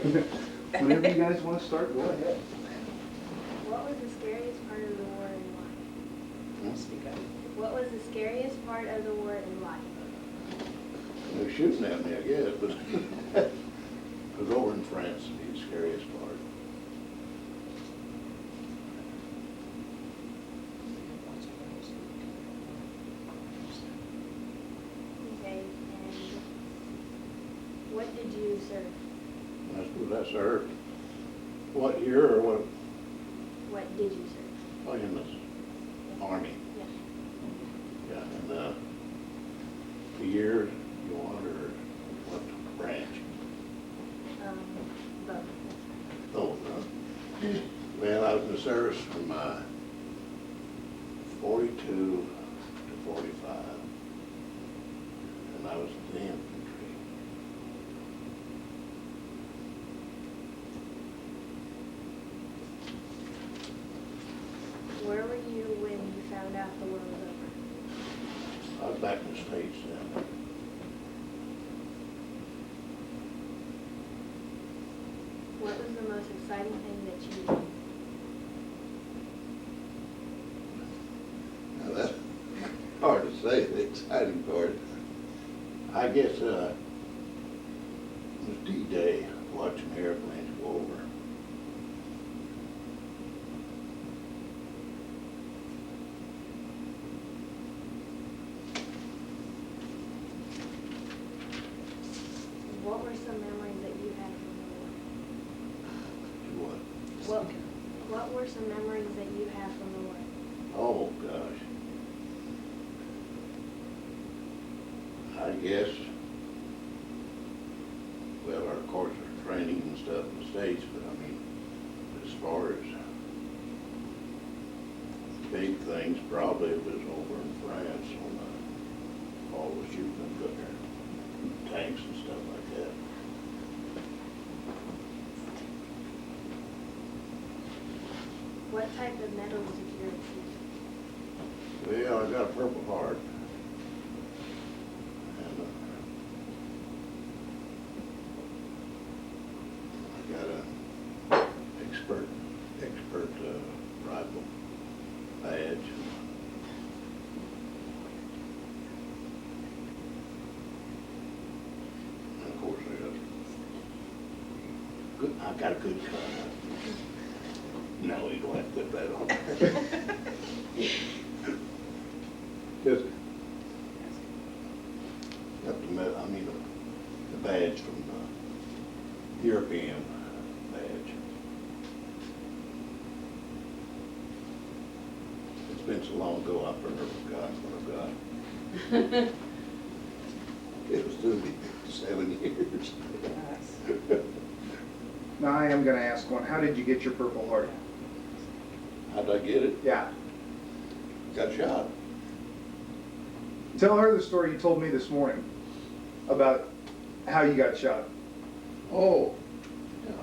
Whenever you guys want to start, go ahead. What was the scariest part of the war and why? Speak up. What was the scariest part of the war and why? They're shooting at me, I guess, but it was over in France, the scariest part. Okay, and what did you serve? I suppose I served, what year or what? What did you serve? Oh, in the Army. Yeah. Yeah, and the year you want or what branch? Both. Oh, well, I was in the service from 42 to 45, and I was in the infantry. Where were you when you found out the war was over? I was back in the States then. What was the most exciting thing that you did? Now that's hard to say, the exciting part. I guess it was D-Day, watching airplanes go over. What were some memories that you had from the war? What? What were some memories that you have from the war? Oh, gosh. I guess, well, of course, our training and stuff in the States, but I mean, as far as big things, probably it was over in France when all the shooting and putting their tanks and stuff like that. What type of medals did you receive? Well, I got a Purple Heart. And I got a expert rifle badge. And of course, I got a good gun. No, you don't have to put that on. Just got the badge from the European badge. It's been so long ago, I've never forgotten what I've got. It was 37 years. Now, I am going to ask one. How did you get your Purple Heart? How'd I get it? Yeah. Got shot. Tell her the story you told me this morning about how you got shot. Oh, yeah.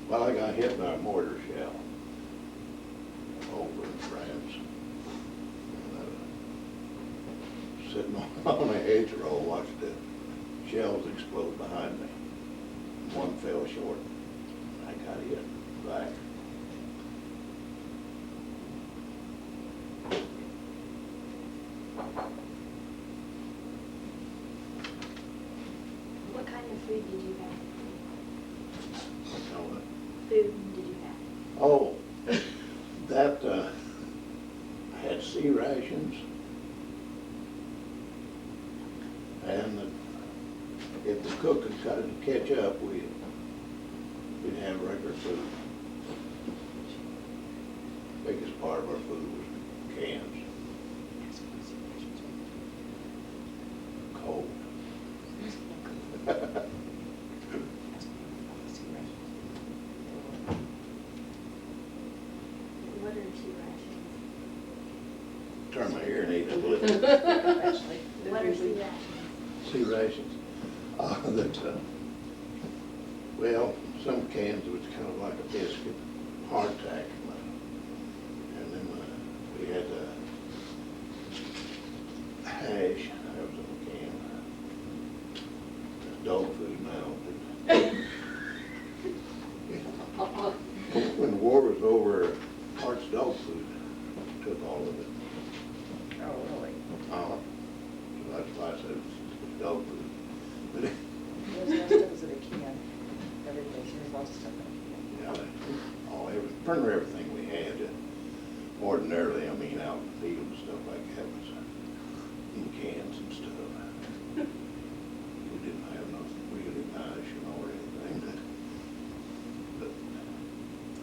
Well, I got hit by a mortar shell over in France. And, sitting on a hedgerow, watched the shells explode behind me. One fell short. I got hit back. What kind of food did you have? What? Food did you have? Oh, that, I had sea rations. And if the cook had got to catch up, we'd have regular food. Biggest part of our food was cans. Cold. What are sea rations? Turn my hearing aid up a little. What are sea rations? Sea rations. Well, some cans was kind of like a biscuit, hardtack. And then we had hash, that was in a can. That's dog food now. lost stuff. Yeah, pretty much everything we had, ordinarily, I mean, out in the field and stuff like that was in cans and stuff. We didn't have nothing really nice, you know, or anything but,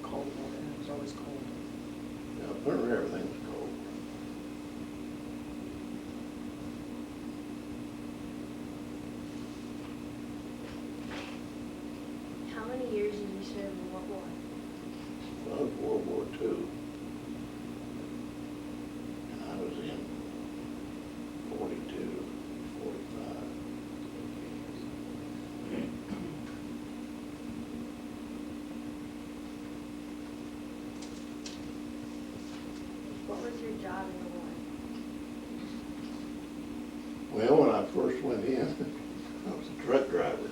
Cold, it was always cold. yeah, pretty much everything was cold. How many years did you serve in what war? Well, it was World War II. And I was in 42, 45. What was your job in the war? Well, when I first went in, I was a truck driver.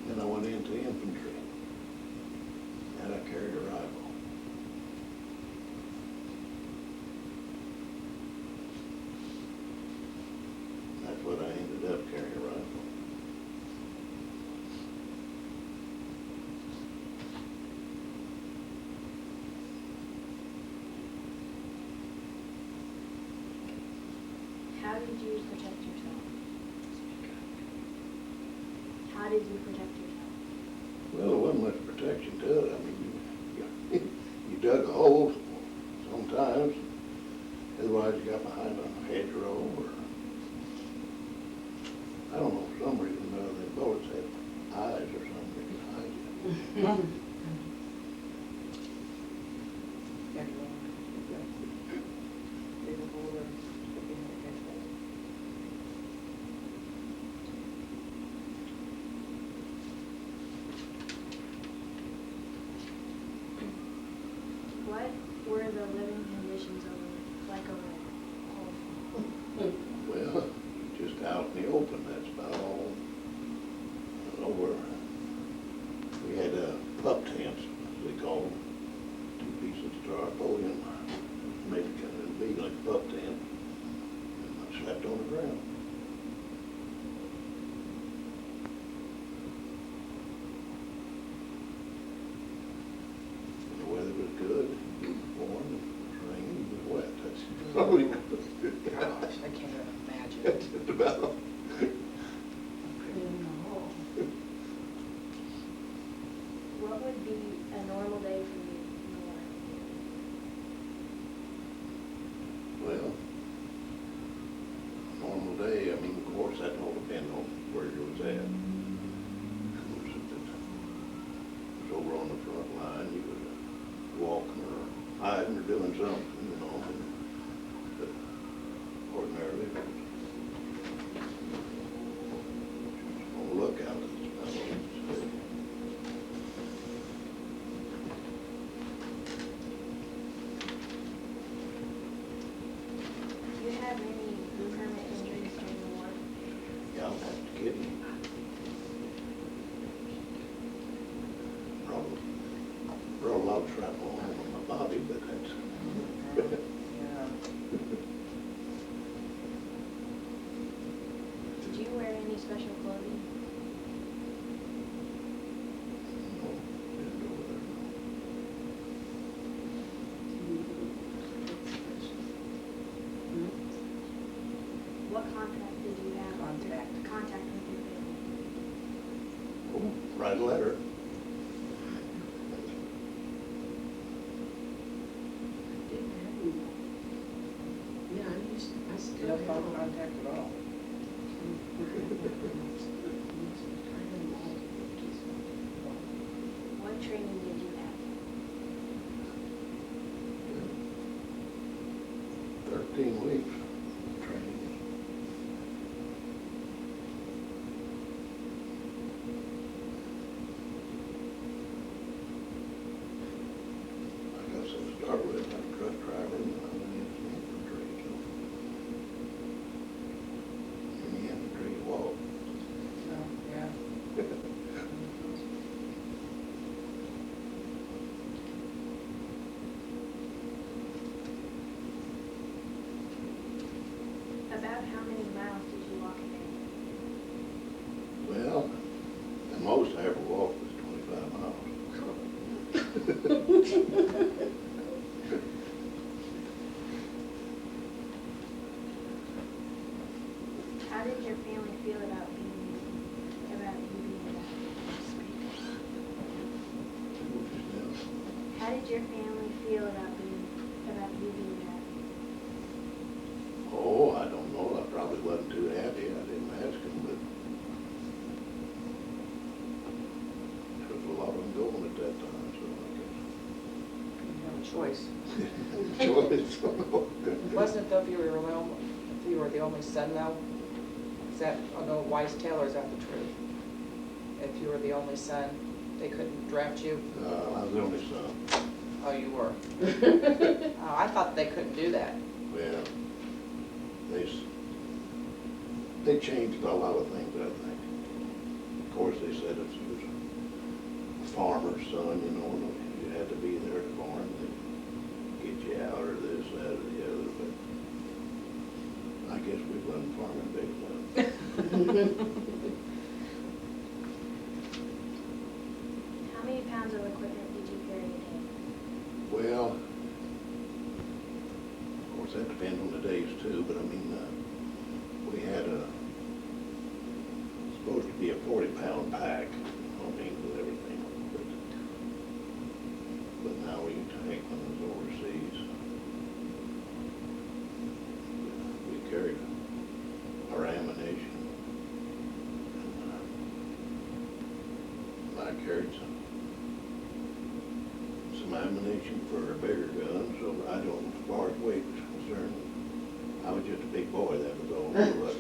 And then I went into infantry, and I carried a rifle. That's what I ended up carrying, a rifle. How did you protect yourself? How did you protect yourself? Well, there wasn't much protection to it. I mean, you dug a hole sometimes, otherwise you got behind a hedgerow or, I don't know, for some reason, the bullets had eyes or something behind you. What were the living conditions like over there? Well, just out in the open, that's about all. I don't know where, we had pup tents, as they call them, 2 pieces of tarpaulin, made it kind of big like a pup tent, and I slept on the ground. The weather was good, it was warm, it was raining, it was wet, that's all we could do. Gosh, I can't even imagine. That's just about. What would be a normal day for you in the war? Well, normal day, I mean, of course, that all depends on where you was at. Of course, if it was over on the front line, you was walking or hiding or doing something, you know. But ordinarily, it was on the lookout, that's about all you could say. Do you have any permanent injuries during the war? Yeah, I'm not kidding. Brought a lot of shrapnel home in my body, but that's. Yeah. Did you wear any special clothing? No, didn't go there. What contact did you have? Contact with your family? Oh, write a letter. No phone contact at all. What training did you have? 13 weeks training. I guess I started with a truck driver and I went into infantry, so. In the infantry, you walk. So, yeah. About how many miles did you walk a day? Well, the most I ever walked was 25 miles. How did your family feel about you being that? How did your family feel about you being that? Oh, I don't know, I probably wasn't too happy, I didn't ask him, but there was a lot of them going at that time, so You have a choice. I guess. Wasn't it though if you were the only son though? Is that, oh no, wise tale or is that the truth? If you were the only son, they couldn't draft you? I was the only son. Oh, you were? Oh, I thought they couldn't do that. Well, they changed a lot of things, I think. Of course, they said if you was a farmer's son, you know, you had to be there to farm, they'd get you out or this, that, or the other, but I guess we wasn't farming big enough. How many pounds of equipment did you carry a day? Well, of course, that depends on the days too, but I mean, we had supposed to be a 40-pound pack, I mean, with everything, but now we take when it's overseas. We carried our ammunition, and I carried some ammunition for a bigger gun, so I don't, as far as weight was concerned, I was just a big boy, that was all there was.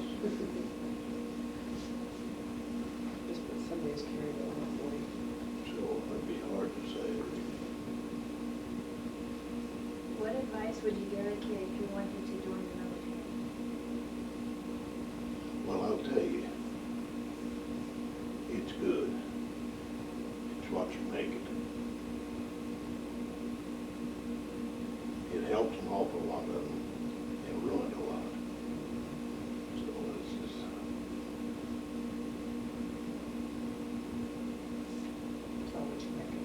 Just put somebody's carried over 40. So it'd be hard to say. What advice would you give a kid if he wanted to join the military? Well, I'll tell you, it's good. It's what you make it. It helps an awful lot of them and ruined a lot. So it's just, That's all what you make of it.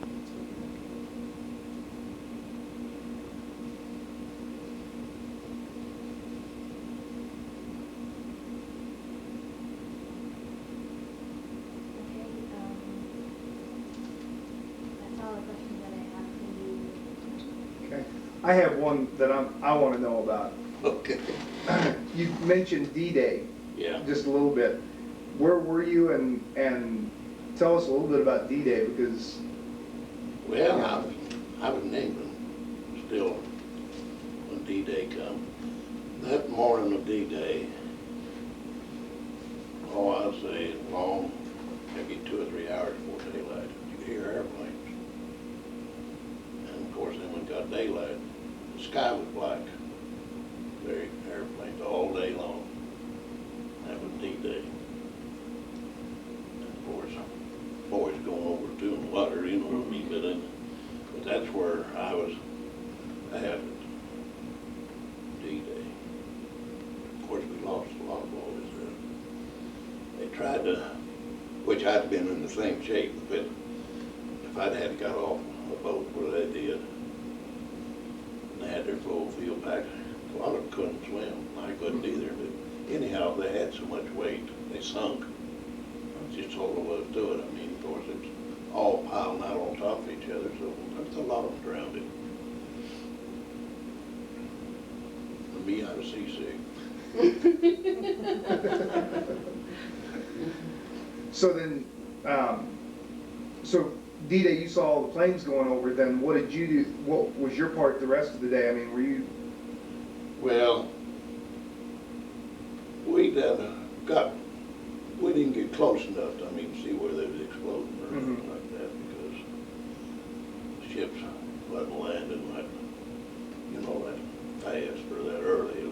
That's what you make of it. Okay, that's all the questions that I have for you. Okay. I have one that I want to know about. okay. You mentioned D-Day Yeah. just a little bit. Where were you, and tell us a little bit about D-Day, because Well, I was in England still when D-Day come. That morning of D-Day, oh, I'll say long, maybe 2 or 3 hours before daylight, you could hear airplanes. And of course, then when it got daylight, the sky was black. Very airplanes all day long. That was D-Day. And of course, boys going over to the water, you know what I mean, but that's where I was at it. D-Day. Of course, we lost a lot of boys there. They tried to, which I'd been in the same shape, but if I'd had got off a boat where they did, and they had their full field pack, a lot of them couldn't swim. I couldn't either, but anyhow, they had so much weight, they sunk. That's just all there was to it. I mean, of course, it's all piling out on top of each other, so there's a lot of them drowned. And me, I was seasick. so then, so D-Day, you saw all the planes going over, then what did you do? What was your part the rest of the day? I mean, were you, Well, we didn't get close enough to, see where they was exploding or anything like that, because the ships wasn't landing like, that fast or that early.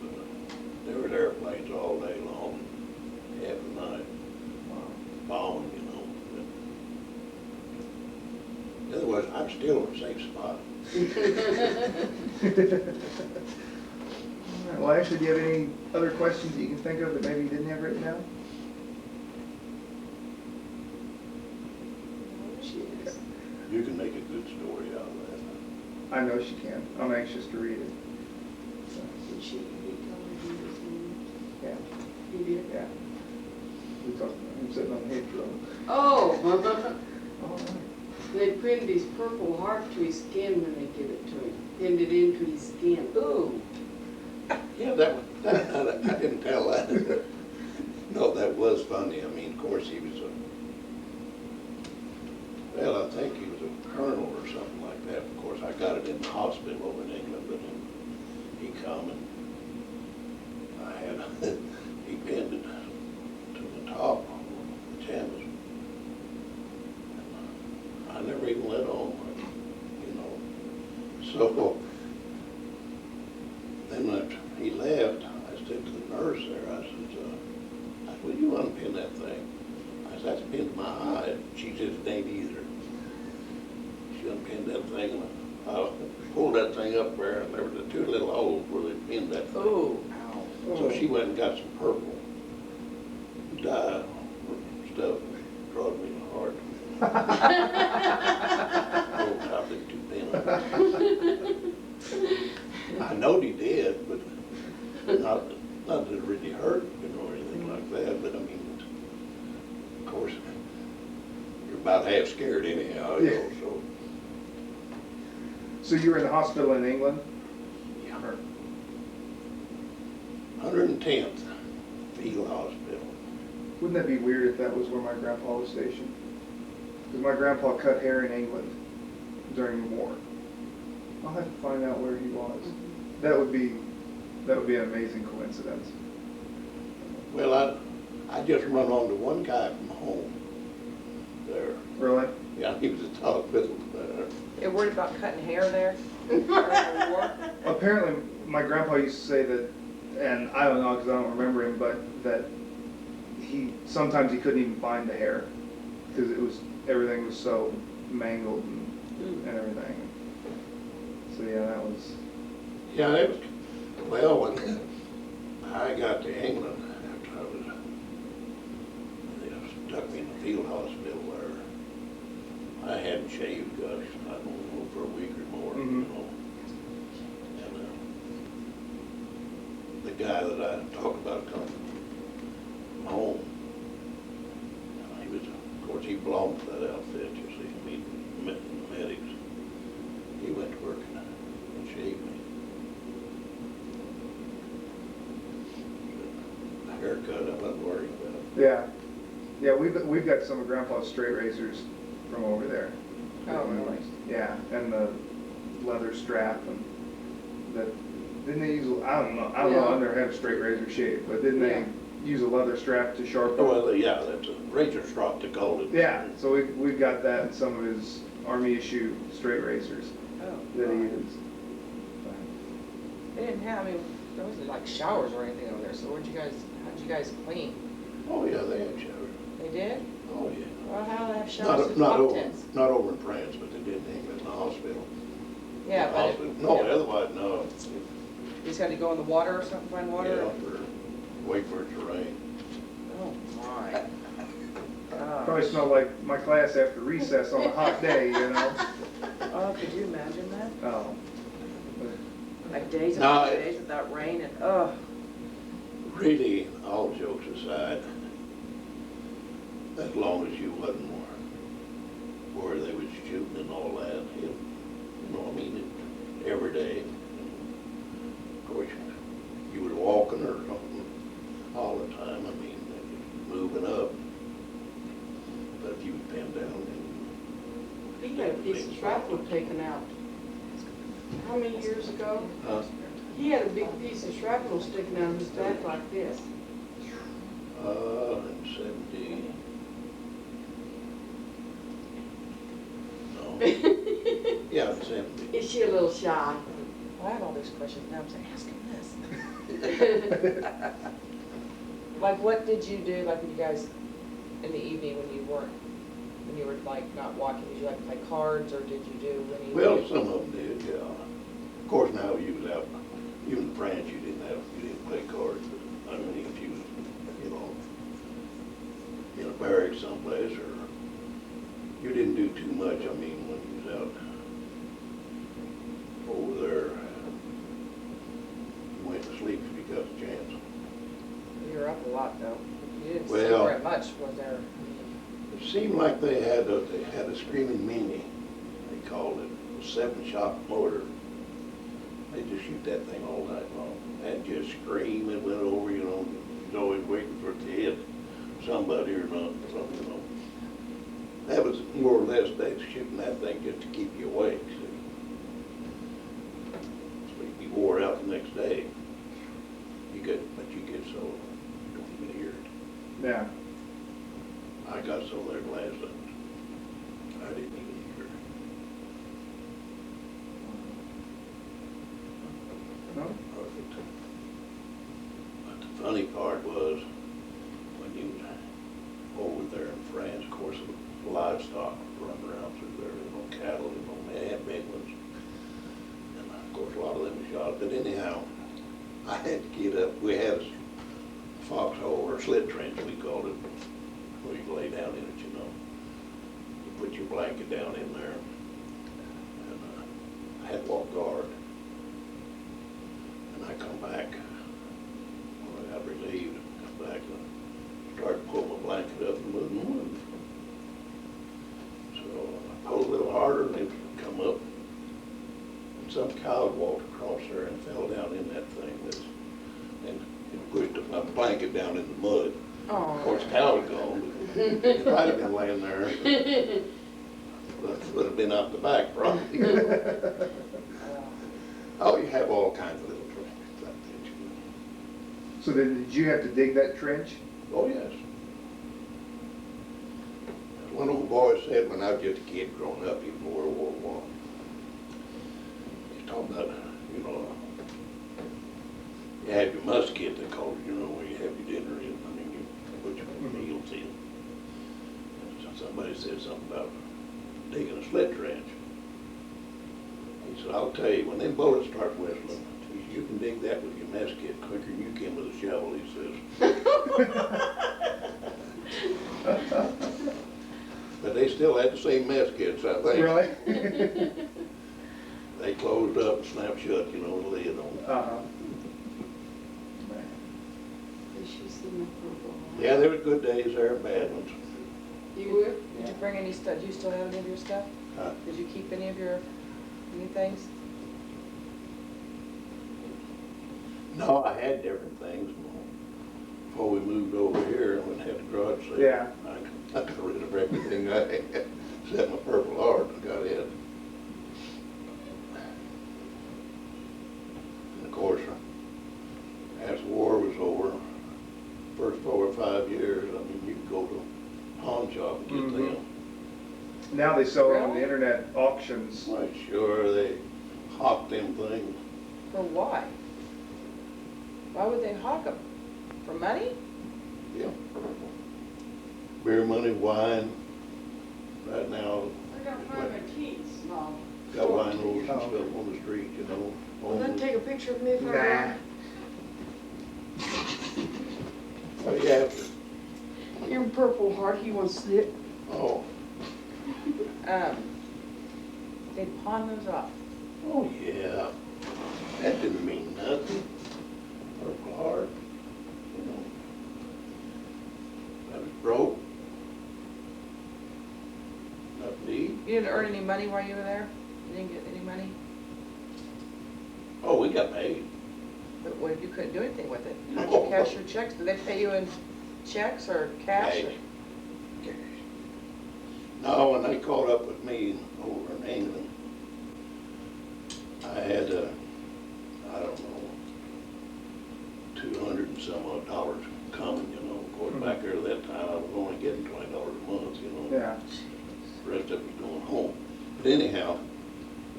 But there was airplanes all day long, half the night, bombing, Otherwise, course, I'm still in a safe spot. All right, well, Ashley, do you have any other questions that you can think of that maybe you didn't have written down? You can make a good story out of that. I know she can. I'm anxious to read it. So, Did she, he told her he was in, yeah, he did? yeah. We talked about him sitting on the hedgerow. Oh, All right. they pinned his purple heart to his skin when they give it to him. Pinned it into his skin. Ooh. Yeah, I didn't tell that. No, that was funny. I mean, of course, he was well, I think he was a colonel or something like that. Of course, I got it in the hospital over in England, but he come and he pinned it to the top of the canvas. I never even let on, you know. So then after he left, I said to the nurse there, I said, will you unpin that thing? I said, that's pinned to my eye. She says, it ain't either. She unpinned that thing, and I pulled that thing up there, and there were the two little holes where they pinned that thing. Ooh. So she went and got some purple dye stuff, drawed me the heart. Old top them two pins. I knowed he did, but not that it really hurt, you know, or anything like that, but I mean, of course, you're about half scared anyhow, you know, so. So you were in the hospital in England? Yeah. Or- 110th Field Hospital. Wouldn't that be weird if that was where my grandpa was stationed? Because my grandpa cut hair in England during the war. I'll have to find out where he was. That would be an amazing coincidence. Well, I just run onto one guy from home there. Really? Yeah, he was a top fiddle there. You're worried about cutting hair there? During the war? Apparently, my grandpa used to say that, and I don't know because I don't remember him, but that sometimes he couldn't even find the hair because everything was so mangled and everything. So yeah, that was. Yeah, it was, well, when I got to England, after they stuck me in the field hospital there, I hadn't shaved, gosh, I don't know, for a week or more, you know. And the guy that I talked about coming from home, he was, of course, he belonged to that outfit, you see, the medics. He went to work and shaved me. Haircut, I wasn't worried about it. Yeah, yeah. We've got some of Grandpa's straight razors from over there. Oh, really? Yeah, and the leather strap and that. Didn't they use? I don't know. I never had a straight razor shave, but didn't they use a leather strap to sharpen? Well, yeah, that's a razor strop they called it. Yeah. So we've got that in some of his army issue straight razors Oh. that he used. They didn't have, I mean, there wasn't like showers or anything over there, so how'd you guys clean? Oh, yeah, they had showers. They did? Oh, yeah. Well, how do they have showers in Not pub over, tents? not over in France, but they did in England, in the hospital. Yeah, The but. hospital. No, otherwise, no. You just had to go in the water or something, find water? Yeah, wait for it to rain. Oh, my. Probably smelled like my class after recess on a hot day, you know. Oh, could you imagine that? Oh. Like days and No, days without rain and, oh. Really, all jokes aside, as long as you wasn't where they was shooting and all that, you know, I mean, every day. Of course, you was walking or something all the time. I mean, moving up. But if you was pinned down, then He had a piece of shrapnel taken out. How many years ago? He had a big piece of shrapnel sticking out of his back like this. in 70. No. Yeah, in 70. Is she a little shy? Well, I have all these questions now, I'm saying, ask him this. Like, what did you do, like, when you guys, in the evening when you weren't when you were like not walking? Did you like play cards or did you do any? Well, some of them did, yeah. Of course, now you was out, even in France, you didn't play cards. But I mean, if you was, you know, in a barrack someplace, or you didn't do too much. I mean, when you was out over there, you went to sleep if you got the chance. You were up a lot though. You didn't sleep Well, very much, was there? it seemed like they had a screaming mini, they called it, a 7-shot mortar. They just shoot that thing all night long, and just scream and went over, you know, you're always waiting for it to hit somebody or something, you know. That was more or less, they was shooting that thing just to keep you awake, see. So you'd be wore out the next day. But you get so, you don't even hear it. Yeah. I got so there last night, I didn't even hear it. No? But the funny part was, when you was over there in France, of course, the livestock running around through there, you know, cattle, you know, they had big ones. And of course, a lot of them shot, but anyhow, I had to get up, we had a foxhole or sled trench, we called it, where you lay down in it, you know. You put your blanket down in there, and I had to walk guard. And I come back, when I got relieved, come back and started pulling my blanket up and move. So I pulled a little harder and it come up. And some cow walked across there and fell down in that thing, and it pushed my blanket down in the mud. Oh. Of course, the cow was gone, but it might have been laying there. Would have been out the back, probably. Oh, you have all kinds of little tricks like that, you know. So then, did you have to dig that trench? Oh, yes. As one old boy said when I was just a kid growing up, even World War I, he's talking about, you know, you have your musket, they call it, you know, where you have your dinner in. I mean, you put your meals in. And somebody said something about digging a sled trench. He said, I'll tell you, when them bullets start whistling, you can dig that with your mess kit quicker than you can with a shovel, he says. But they still had the same mess kits, I think. Really? They closed up and snapped shut, you know, the lid on. Uh-huh. She's in the purple. Yeah, there were good days there, bad ones. You would? Did you bring any stuff? Do you still have any of your stuff? Did you keep any things? No, I had different things. Before we moved over here and had the garage sale. Yeah. I got rid of everything I had, except my Purple Heart, I got it. And of course, as the war was over, first 4 or 5 years, I mean, you could go to a pawn shop and get them. Now they sell it on the Really? internet auctions. Why, sure, they hawk them things. For why? Why would they hawk them? For money? Yeah. Beer, money, wine. Right now, I got 5 antiques, Mom. got wine rolls and stuff on the street, you know. Will that take a picture of me if I Nah. run? Oh, you have to. Your Purple Heart, he wants to sit. Oh, They pawn those off. oh, yeah. That didn't mean nothing. Purple Heart, you know. I was broke. Not need. You didn't earn any money while you were there? You didn't get any money? Oh, we got paid. But what if you couldn't do anything with it? How'd No. you cash your checks? Did they pay you in checks or cash? Cash. Cash. No, when they caught up with me over in England, I had, I don't know, $200 and some odd dollars coming, you know. Of course, back there at that time, I was only getting $20 a month, you know. Yeah. The rest of it was going home. But anyhow,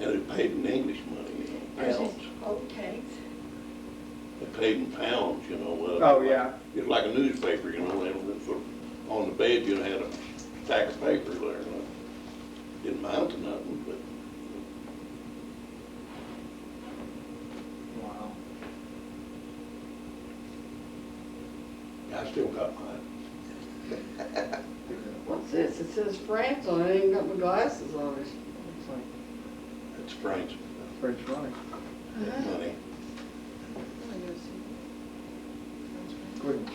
and it paid in English money, you know, pounds. Okay. It paid in pounds, you know. Oh, yeah. It's like a newspaper, you know, they would put on the bed, you had a stack of papers there. Didn't mount to nothing, but Wow. I still got mine. What's this? It says France on it, I ain't got my glasses on it. Looks like It's French. French fry. That money. Good.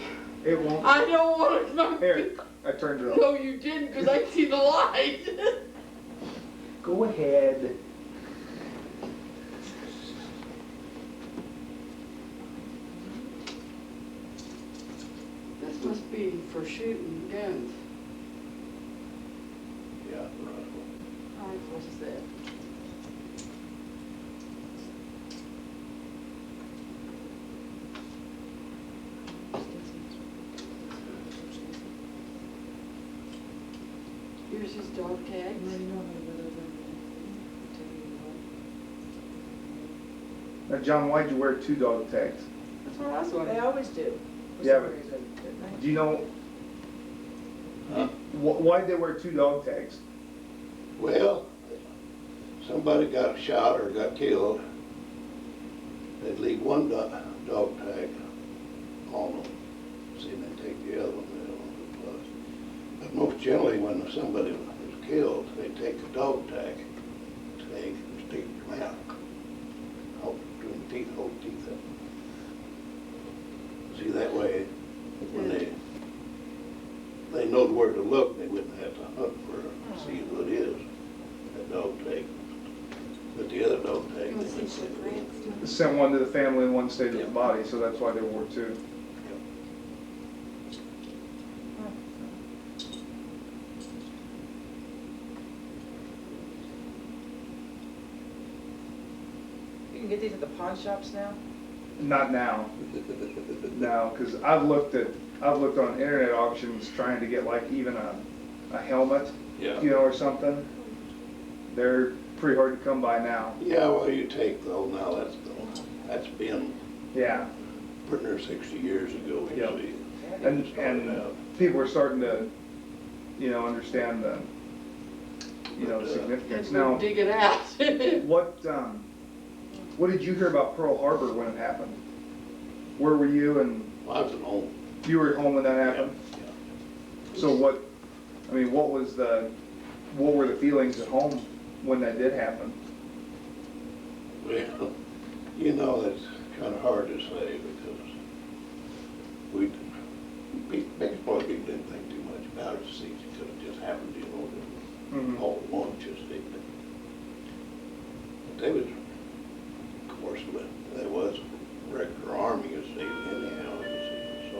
It won't. I don't wanna know. Here, I turned it off. No, you didn't, cause I see the light. Go ahead. This must be for shooting guns. Yeah, right. What's that? Here's his dog tags. Now, John, why'd you wear 2 dog tags? That's what I was wondering. They always do. For Yeah, some but- reason, didn't Do you know Huh? why'd they wear 2 dog tags? Well, somebody got shot or got killed, they'd leave one dog tag on them, see, and then take the other one, but most generally, when somebody was killed, they take a dog tag and stick your mouth, hold between the teeth, hold the teeth up. See, that way, when they know where to look, they wouldn't have to hunt for, see who it is, that dog tag. But the other dog tag, You wanna see some grants? Sent one to the family and one stayed with the body, so that's why they wore 2. You can get these at the pawn shops now? Not now. No, because I've looked on internet auctions trying to get like even a helmet, Yeah. you know, or something. They're pretty hard to come by now. Yeah, well, you take though, now that's been Yeah, pretty near 60 years ago, you Yep. see. and It started out. people are starting to, you know, understand the, you know, the significance. Now, Dig it out. what did you hear about Pearl Harbor when it happened? Where were you? And Well, I was at home. you were at home when that happened. Yeah. So what were the feelings at home when that did happen? Well, you know, that's kind of hard to say because baseball people didn't think too much about it. See, it could have just happened, you know, Mhm. all at once, just it. But they was, of course, there was regular army, you see, anyhow, you see, so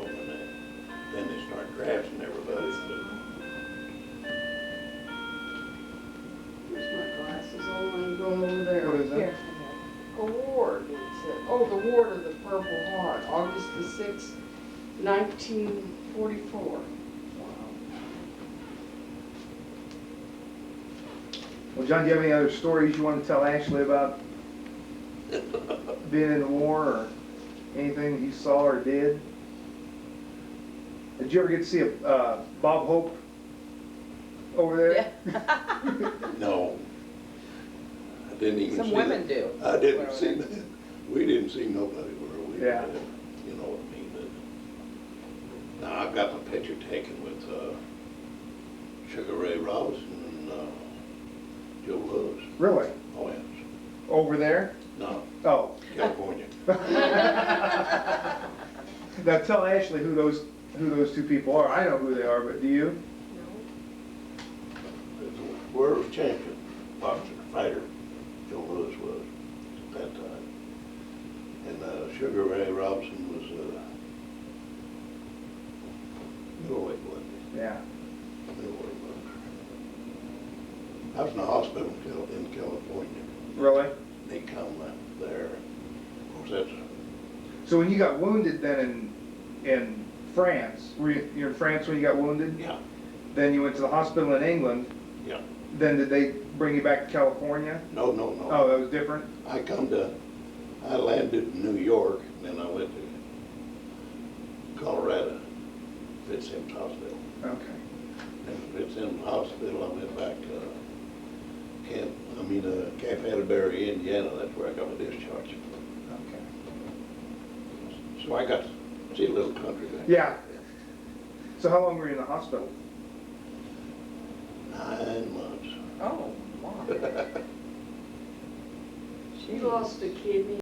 then they start drafting everybody. Here's my glasses on, I'm going over there. What is that? Here. Award, it said. Oh, the Ward of the Purple Heart, August the 6th, 1944. Well, John, do you have any other stories you want to tell Ashley about being in the war or anything that you saw or did? Did you ever get to see Bob Hope over there? Yeah. No. I didn't even see Some women that. do. I didn't Whatever. see that. We didn't see nobody where we, Yeah. you know what I mean? Now, I've got my picture taken with Sugar Ray Robinson and Joe Lewis. Really? Oh, yes. Over there? No, Oh. California. Now tell Ashley who those 2 people are. I know who they are, but do you? The world champion boxer, fighter, Joe Lewis was at that time. And Sugar Ray Robinson was middleweight, wasn't he? Yeah. Middleweight boxer. I was in the hospital in California. Really? They come there. Of course, that's, So when you got wounded then in France, were you in France when you got wounded? yeah, Then you went to the hospital in England. yeah. Then did they bring you back to California? No, no, no. Oh, that was different? I landed in New York, and then I went to Colorado, Fitzsimmons Hospital. Okay. And Fitzsimmons sent him to the hospital, I went back, Camp Hattieberry, Indiana, that's where I got my discharge. Okay. So I got to see a little country there. Yeah. So how long were you in the hospital? 9 months. Oh, wow. She lost a kidney